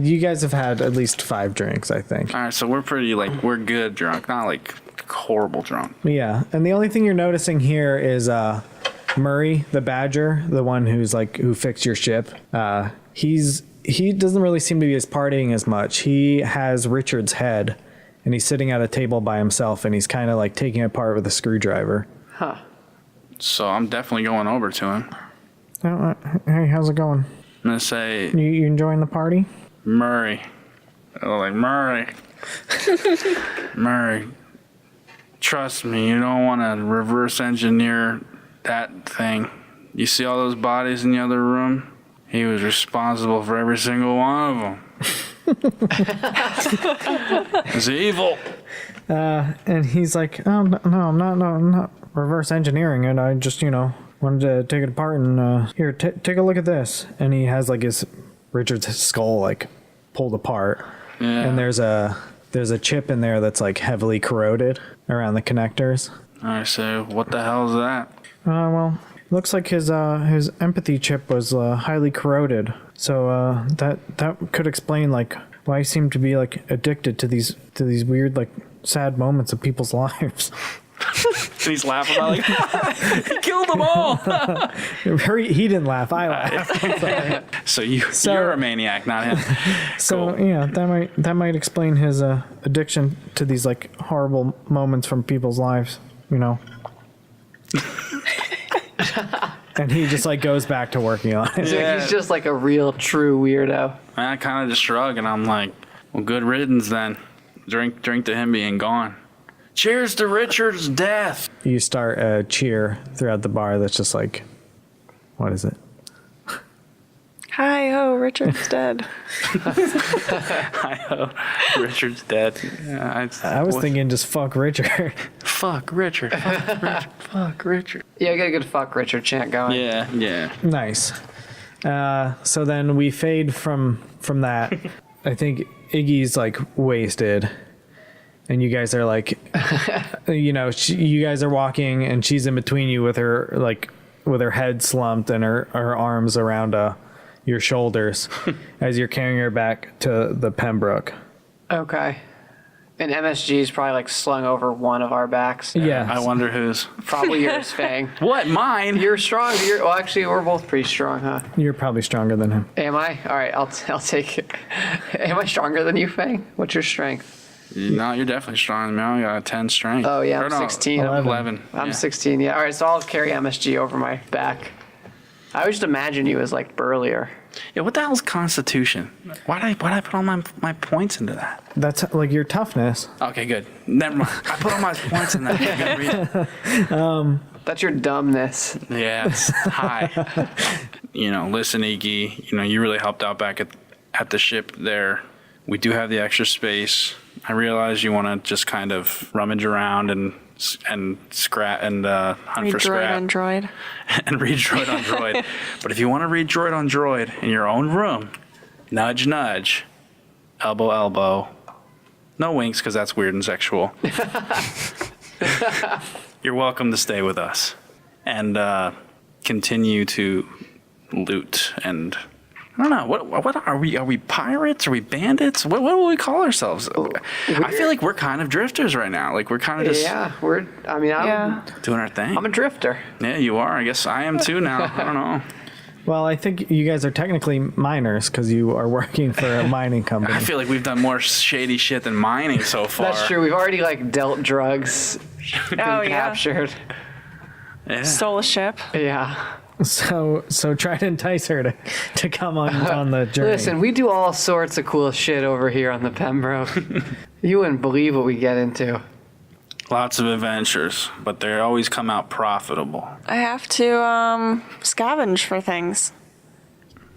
you guys have had at least 5 drinks, I think. All right, so we're pretty we're good drunk, not like horrible drunk. Yeah, and the only thing you're noticing here is Murray, the badger, the one who fixed your ship. He doesn't really seem to be partying as much. He has Richard's head, and he's sitting at a table by himself, and he's kind of like taking it apart with a screwdriver. Huh. So I'm definitely going over to him. Hey, how's it going? I'm gonna say, You enjoying the party? Murray. Oh, like Murray. Murray. Trust me, you don't want to reverse engineer that thing. You see all those bodies in the other room? He was responsible for every single one of them. It's evil. And he's like, oh, no, I'm not reverse engineering it. I just, wanted to take it apart and, here, take a look at this. And he has Richard's skull, pulled apart. Yeah. And there's a chip in there that's, heavily corroded around the connectors. I say, what the hell is that? Well, looks like his empathy chip was, highly corroded. So, that could explain, why he seemed to be, addicted to these weird, sad moments of people's lives. And he's laughing about he killed them all. He didn't laugh. I laughed. So you're a maniac, not him. So Cool. yeah, that might explain his addiction to these horrible moments from people's lives, And he just goes back to working on it. Yeah. He's just a real true weirdo. I kind of just shrug and I'm like, well, good riddance then. Drink to him being gone. Cheers to Richard's death. You start a cheer throughout the bar that's just what is it? Hi ho, Richard's dead. Richard's dead. Yeah, I was thinking just fuck Richard. fuck Richard. Fuck Richard. Fuck Richard. Yeah, get a good fuck Richard chant going. Yeah. Nice. So then we fade from that. I think Iggy's wasted. And you guys are you guys are walking, and she's in between you with her with her head slumped and her arms around your shoulders as you're carrying her back to the Pembroke. Okay. And MSG is probably slung over one of our backs. Yeah. I wonder whose. Probably yours, Fang. What? Mine? You're strong. Well, actually, we're both pretty strong, huh? You're probably stronger than him. Am I? All right, I'll take it. Am I stronger than you, Fang? What's your strength? No, you're definitely strong. I mean, I only got a 10 strength. Oh, yeah, Or I'm no, 16. 11. I'm yeah. 16, yeah. All right, so I'll carry MSG over my back. I always just imagine you as burlier. Yeah, what the hell's Constitution? Why'd I put all my points into that? That's your toughness. Okay, good. Never mind. I put all my points in that. You gotta read it. That's your dumbness. Yeah, it's high. Listen, Iggy, you really helped out back at the ship there. We do have the extra space. I realize you want to just kind of rummage around and scrap and hunt for scrap. Droid on droid. And read droid on droid. But if you want to read droid on droid in your own room, nudge, nudge, elbow, elbow. No winks because that's weird and sexual. You're welcome to stay with us and continue to loot and I don't know. What are we? Are we pirates? Are we bandits? What will we call ourselves? I feel like we're kind of drifters right now. Like we're kind of just I'm doing our thing. I'm a drifter. Yeah, you are. I guess I am too now. I don't know. Well, I think you guys are technically miners because you are working for a mining company. I feel like we've done more shady shit than mining so far. That's true. We've already like dealt drugs, been captured. Yeah. Stole a ship. Yeah. So try to entice her to come on the journey. Listen, we do all sorts of cool shit over here on the Pembroke. You wouldn't believe what we get into. Lots of adventures, but they always come out profitable. I have to scavenge for things.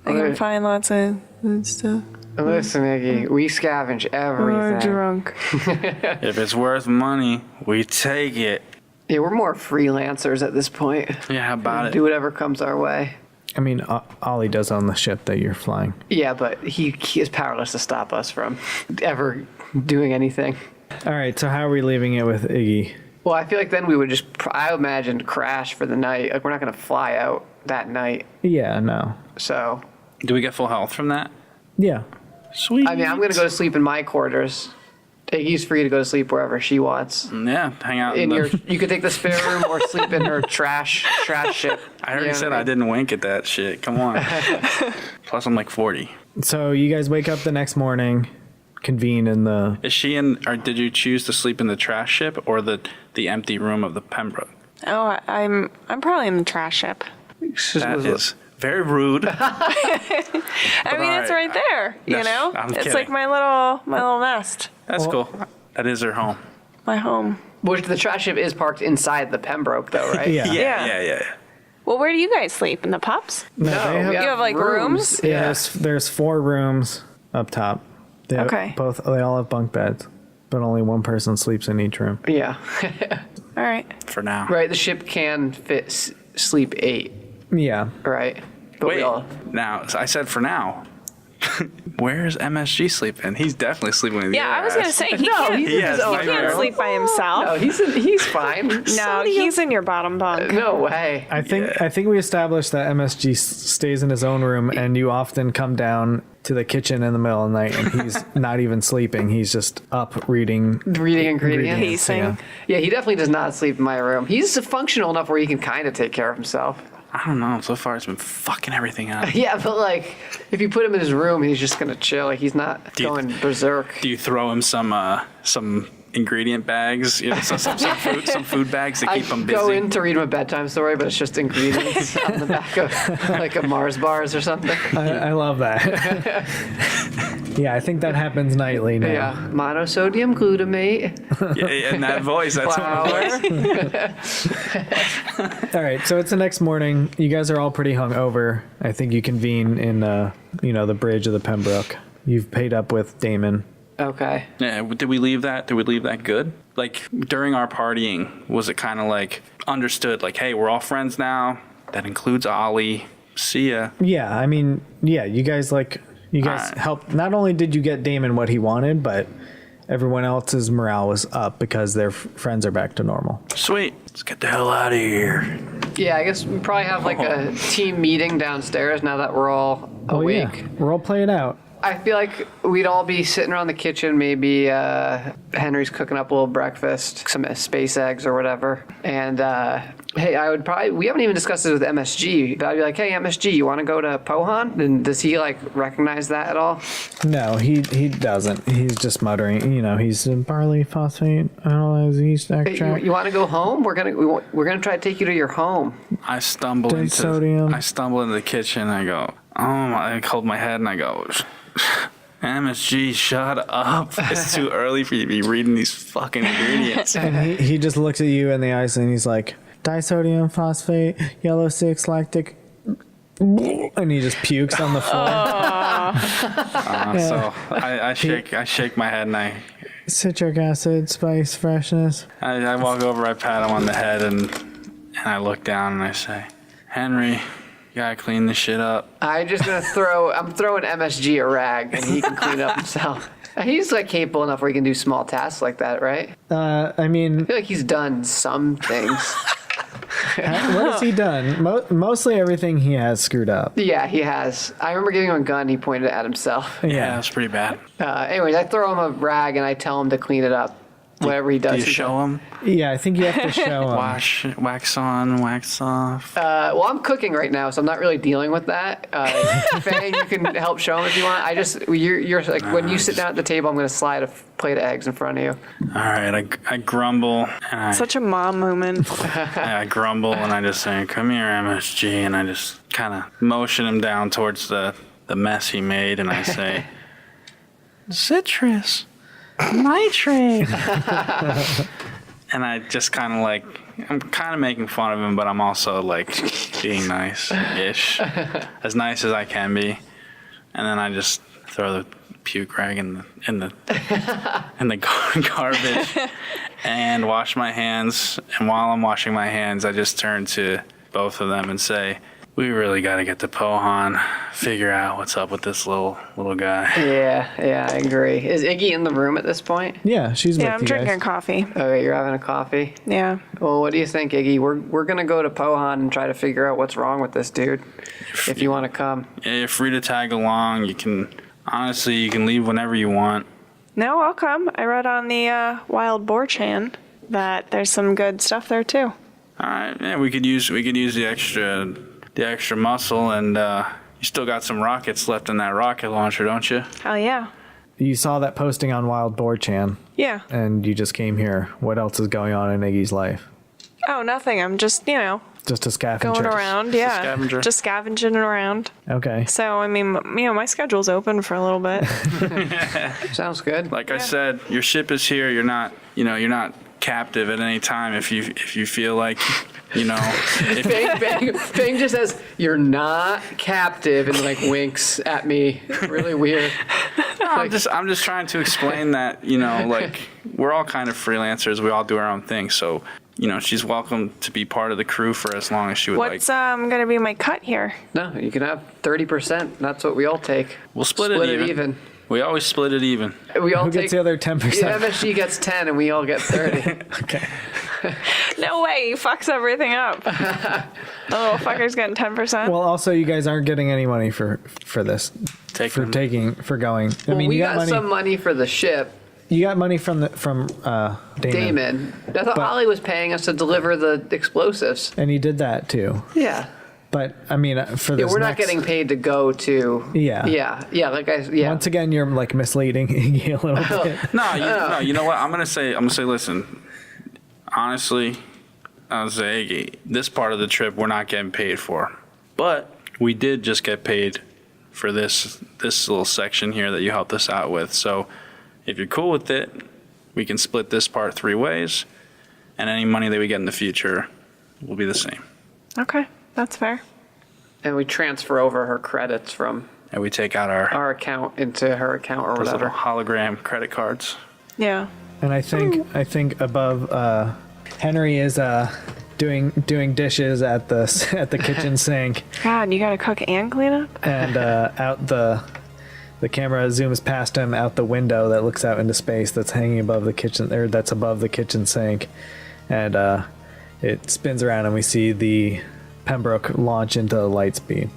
I can Alright. find lots of good stuff. Listen, Iggy, we scavenge everything. Drunk. If it's worth money, we take it. Yeah, we're more freelancers at this point. Yeah, how about Do it? whatever comes our way. I mean, Ollie does own the ship that you're flying. Yeah, but he is powerless to stop us from ever doing anything. All right, so how are we leaving it with Iggy? Well, I feel like then we would just, I imagine, crash for the night. Like, we're not going to fly out that night. Yeah, no. So, Do we get full health from that? Yeah. Sweet. I mean, I'm going to go to sleep in my quarters. Iggy's free to go to sleep wherever she wants. Yeah, hang out In the- your, you could take the spare room or sleep in her trash ship. I already Yeah. said I didn't wink at that shit. Come on. Plus, I'm like 40. So you guys wake up the next morning, convene in the... Is she in, or did you choose to sleep in the trash ship or the empty room of the Pembroke? Oh, I'm probably in the trash ship. That is very rude. I mean, it's right there. You That's- know, I'm it's kidding. like my little nest, That's cool. That is her home. my home. Which the trash ship is parked inside the Pembroke, though, right? Yeah. Yeah. Well, where do you guys sleep? In the pups? No, they have, we You have, like, rooms? yeah, there's 4 rooms up top. They have Okay. They all have bunk beds, but only one person sleeps in each room. Yeah. All right. For now. Right, the ship can fit sleep 8, Yeah. right? But Wait. Now, I said for now. Where's MSG sleeping? He's definitely sleeping with Yeah, your I was gonna ass. say he No, can't. he's He in his own can't room. sleep by himself. No, he's fine. No, he's in your bottom bunk. No way. I think we established that MSG stays in his own room, and you often come down to the kitchen in the middle of the night, and he's not even sleeping. He's just up reading Reading ingredients. Pacing. Yeah. Yeah, he definitely does not sleep in my room. He's functional enough where he can kind of take care of himself. I don't know. So far, it's been fucking everything up. Yeah, but like, if you put him in his room, he's just gonna chill. Like, he's not you- going berserk. Do you throw him some ingredient bags? You know, some food bags to I keep him busy. go in to read him a bedtime story, but it's just ingredients on the back of like a Mars bars or something. I love that. Yeah, I think that happens nightly now. Yeah, monosodium glutamate, Yeah, in that voice, that's flour. All right, so it's the next morning. You guys are all pretty hungover. I think you convene in, the bridge of the Pembroke. You've paid up with Damon. Okay. Yeah, did we leave that? Did we leave that good? Like during our partying, was it kind of like understood? Like, hey, we're all friends now. That includes Ollie. See ya. Yeah, I mean, yeah, you guys Alright. helped. Not only did you get Damon what he wanted, but everyone else's morale was up because their friends are back to normal. Sweet. Let's get the hell out of here. Yeah, I guess we probably have like a team meeting downstairs now that we're all awake. Yeah, role play it out. I feel like we'd all be sitting around the kitchen. Maybe Henry's cooking up a little breakfast, some space eggs or whatever. And hey, I would probably, we haven't even discussed this with MSG, but I'd be like, hey, MSG, you want to go to Pohan? And does he like recognize that at all? No, he doesn't. He's just muttering. He's in barley phosphate analyze yeast Hey, extract. you want to go home? We're gonna try to take you to your home. I stumble Disodium. into the kitchen. I go, I hold my head and I go, MSG, shut up. It's too early for you to be reading these fucking ingredients. And he just looks at you in the eyes and he's like, disodium phosphate, yellow 6 lactic. And he just pukes on the floor. So I shake my head and Citric acid, spice, freshness. I walk over, I pat him on the head and I look down and I say, Henry, you gotta clean this shit up. I'm throwing MSG a rag and he can clean it up himself. He's like capable enough where he can do small tasks like that, right? I mean, I feel like he's done some things. What has he done? Mostly everything he has screwed up. Yeah, he has. I remember giving him a gun. He pointed it at himself. Yeah, that's pretty bad. Anyways, I throw him a rag and I tell him to clean it up. Whatever he does. Do you show him? Yeah, I think you have to show him. Wax on, wax off. Well, I'm cooking right now, so I'm not really dealing with that. Fang, you can help show him if you want. You're like, when you sit down at the table, I'm going to slide a plate of eggs in front of you. All right, I grumble. And Such a mom moment. I grumble and I just say, come here, MSG. And I just kind of motion him down towards the mess he made. And I say, citrus. Nitrate. And I just kind of like, I'm kind of making fun of him, but I'm also like being nice-ish, as nice as I can be. And then I just throw the puke rag in the garbage and wash my hands. And while I'm washing my hands, I just turn to both of them and say, we really got to get to Pohan, figure out what's up with this little guy. Yeah, I agree. Is Iggy in the room at this point? Yeah, she's with Yeah, I'm you drinking guys. coffee. Okay, you're having a coffee. Yeah. Well, what do you think, Iggy? We're gonna go to Pohan and try to figure out what's wrong with this dude. If you want to come. Yeah, you're free to tag along. You can leave whenever you want. No, I'll come. I read on the Wild Boar Chan that there's some good stuff there too. All right, yeah, we could use the extra muscle, and you still got some rockets left in that rocket launcher, don't you? Hell yeah. You saw that posting on Wild Boar Chan, Yeah. and you just came here. What else is going on in Iggy's life? Oh, nothing. I'm just, Just a scavenger. going around. Yeah. scavenger. Just scavenging around. Okay. So, I mean, my schedule's open for a little bit. Sounds good. Like I said, your ship is here. You're not captive at any time. If you feel like, Fang just says, "You're not captive," and like winks at me, really weird. I'm just trying to explain that, like we're all kind of freelancers. We all do our own thing. So, she's welcome to be part of the crew for as long as she would like. What's going to be my cut here? No, you can have 30%. That's what we all take. We'll split it even. We always split it even. We all Who take gets the other 10%? MSG gets 10, and we all get 30. Okay. No way. He fucks everything up. The little fucker's getting 10%. Well, also, you guys aren't getting any money for this. For going. Well, you we got money. some money for the ship. You got money from Damon. I thought Ollie was paying us to deliver the explosives. and he did that too. Yeah. But I mean, for this, We're not getting paid to go to. Yeah. Yeah. Once again, you're like misleading Iggy a little bit. No, you know what? I'm gonna say. Listen. Honestly, I'll say, Iggy, this part of the trip we're not getting paid for, but we did just get paid for this little section here that you helped us out with. So, if you're cool with it, we can split this part 3 ways, and any money that we get in the future will be the same. Okay. That's fair. And we transfer over her credits from And we take out our account into her account or those whatever. little hologram credit cards. Yeah. And I think above Henry is doing dishes at the kitchen sink, God, you got to cook and clean up? and out the camera zooms past him out the window that looks out into space that's hanging above the kitchen, or that's above the kitchen sink, and it spins around and we see the Pembroke launch into light speed.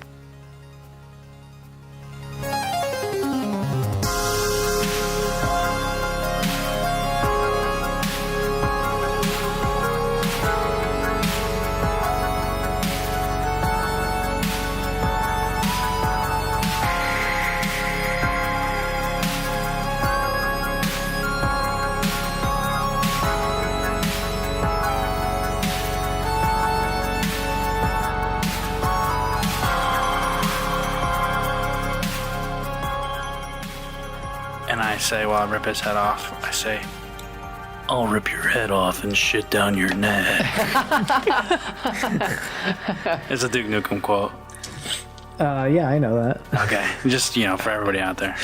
And I say, while I rip his head off, I say, I'll rip your head off and shit down your neck. It's a Duke Nukem quote. Yeah, I know that. Okay, just, for everybody out there.